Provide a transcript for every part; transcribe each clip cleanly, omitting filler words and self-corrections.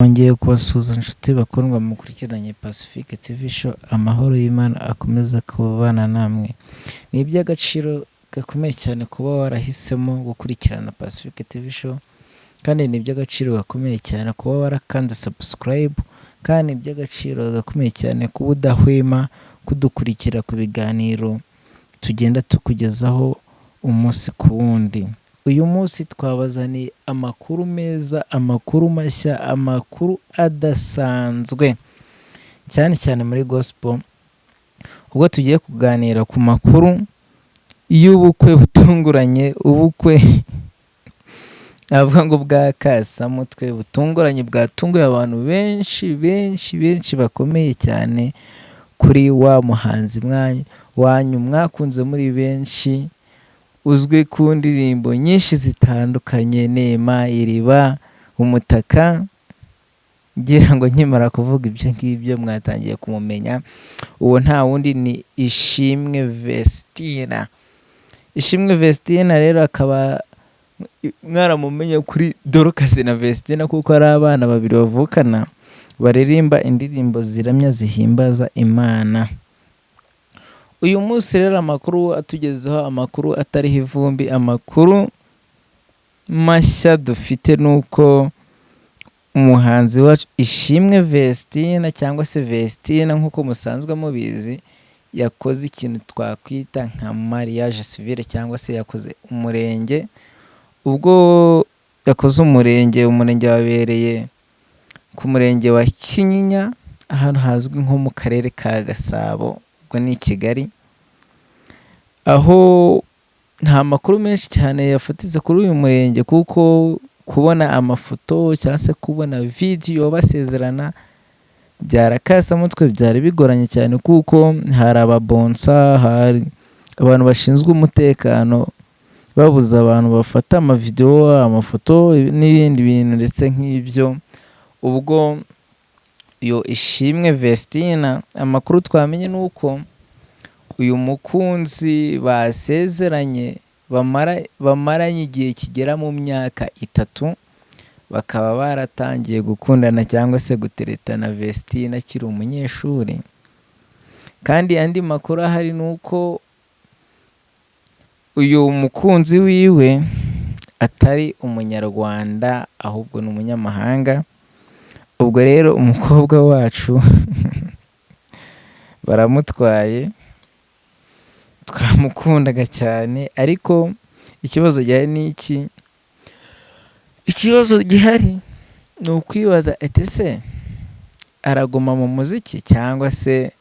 Nongeye kubasuhuza inshuti bakundwa mukurikiranye Pacifique TV show, amahoro y'Imana akomeza kubana namwe. Ni iby'agaciro gakomeye cyane kuba warahisemo gukurikirana Pacifique TV show, kandi ni iby'agaciro gakomeye cyane kuba warakanze subscribe, kandi ni iby'agaciro gakomeye cyane kuba udahwema kudukurikira ku biganiro tugenda tukugezaho umunsi ku wundi. Uyu munsi twabazaniye amakuru meza, amakuru mashya, amakuru adasanzwe cyane cyane muri gospel, ubwo tugiye kuganira ku makuru y'ubukwe butunguranye, ubukwe avuga ngo bwa kasamutwe butunguranye, bwatunguye abantu benshi bakomeye cyane kuri wa muhanzi wanyu mwakunze muri benshi, uzwi ku ndirimbo nyinshi zitandukanye, Nema, Iriba, Umutaka. Ngira ngo nkimara kuvuga ibyo ngibyo mwatangiye kumumenya. Uwo nta wundi ni Ishimwe Vestina. Ishimwe Vestina rero akaba mwaramumenye kuri Dorcas na Vestina, kuko ari abana babiri bavukana baririmba indirimbo ziramya zihimbaza Imana. Uyu munsi rero amakuru atugezeho, amakuru atariho ivumbi, amakuru mashya dufite nuko umuhanzi wacu Ishimwe Vestina cyangwa se Vestina nk'uko musanzwe mubizi, yakoze ikintu twakwita nka mariage civile cyangwa se yakoze umurenge. Ubwo yakoze umurenge wabereye ku murenge wa Kinyinya, ahantu hazwi nko mu karere ka Gasabo, ubwo ni Kigali, aho nta makuru menshi cyane yafatitse kuri uyu murenge, kuko kubona amafoto cyangwa se kubona video basezerana byarakasamutwe, byari bigoranye cyane, kuko hari ababonsa, hari abantu bashinzwe umutekano babuza abantu bafata amavideo, amafoto n'ibindi bintu ndetse nk'ibyo. Ubwo yo Ishimwe Vestina, amakuru twamenye nuko uyu mukunzi basezeranye bamaranye igihe kigera mu myaka 3, bakaba baratangiye gukundana cyangwa se guteretana, Vestina akiri umunyeshuri. Kandi andi makuru ahari nuko uyu mukunzi wiwe atari umunyarwanda, ahubwo ni umunyamahanga. Ubwo rero umukobwa wacu baramutwaye, twamukundaga cyane, ariko ikibazo gihari ni iki? Ikibazo gihari ni ukwibaza ati se araguma mu muziki cyangwa se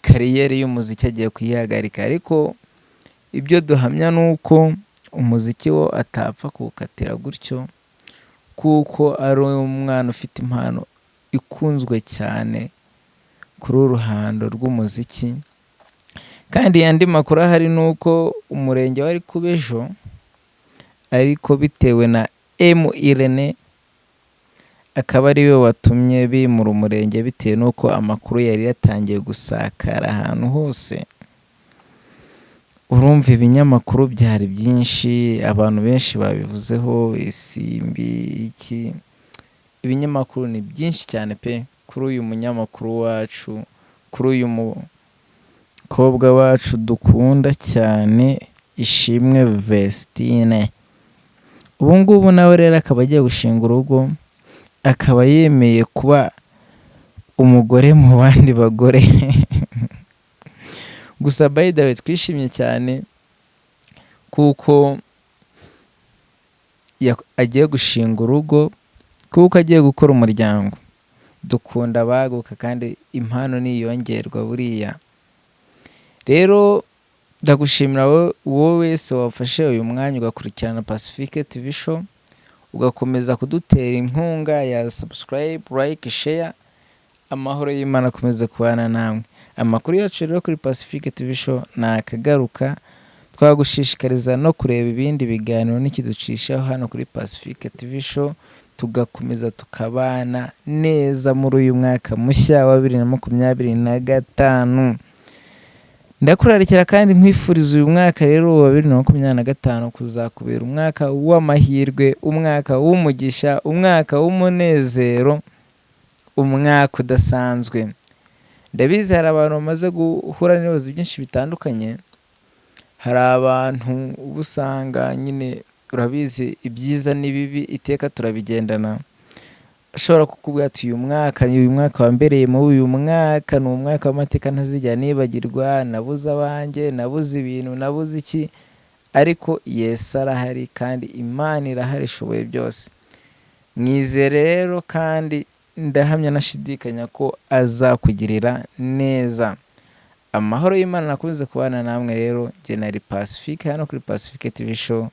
kariyeri y'umuziki agiye kuyihagarika? Ariko ibyo duhamya nuko umuziki wo atapfa kuwukatira gutyo, kuko ari umwana ufite impano ikunzwe cyane kuri uruhando rw'umuziki. Kandi andi makuru ahari nuko umurenge wari kuba ejo, ariko bitewe na Irene akaba ariwe watumye bimura umurenge, bitewe nuko amakuru yari yatangiye gusakara ahantu hose. Urumva ibinyamakuru byari byinshi, abantu benshi babivuzeho, Isimbi iki, ibinyamakuru ni byinshi cyane pe kuri uyu munyamakuru wacu, kuri uyu mukobwa wacu dukunda cyane, Ishimwe Vestine. Ubu ngubu nawe rero akaba agiye gushinga urugo, akaba yemeye kuba umugore mu bandi bagore. Gusa by the way twishimye cyane kuko agiye gushinga urugo, kuko agiye gukora umuryango. Dukunda abaguka kandi impano niyongerwa buriya. Rero ndagushimira wowe wese wafashe uyu mwanya ugakurikirana Pacifique TV show, ugakomeza kudutera inkunga ya subscribe, like, share. Amahoro y'Imana akomeza kubana namwe. Amakuru yacu rero kuri Pacifique TV show nakagaruka, twagushishikariza no kureba ibindi biganiro n'ikiducishaho hano kuri Pacifique TV show, tugakomeza tukabana neza muri uyu mwaka mushya wa 2025. Ndakurarikira kandi nkwifuriza uyu mwaka rero wa 2025 kuzakubera umwaka w'amahirwe, umwaka w'umugisha, umwaka w'umunezero, umwaka udasanzwe. Ndabizi hari abantu bamaze guhura n'ibibazo byinshi bitandukanye, hari abantu uba usanga nyine urabizi ibyiza n'ibibi iteka turabigendana, ashobora kukubwira ati uyu mwaka wambereyemo, uyu mwaka ni umwaka w'amateka ntazigera nibagirwa, nabuze abanjye, nabuze ibintu, nabuze iki, ariko Yesu arahari kandi Imana irahari ishoboye byose. Mwizere rero kandi ndahamya nashidikanya ko azakugirira neza. Amahoro y'Imana nakunze kubana namwe rero, jye nari Pacifique hano kuri Pacifique TV Show.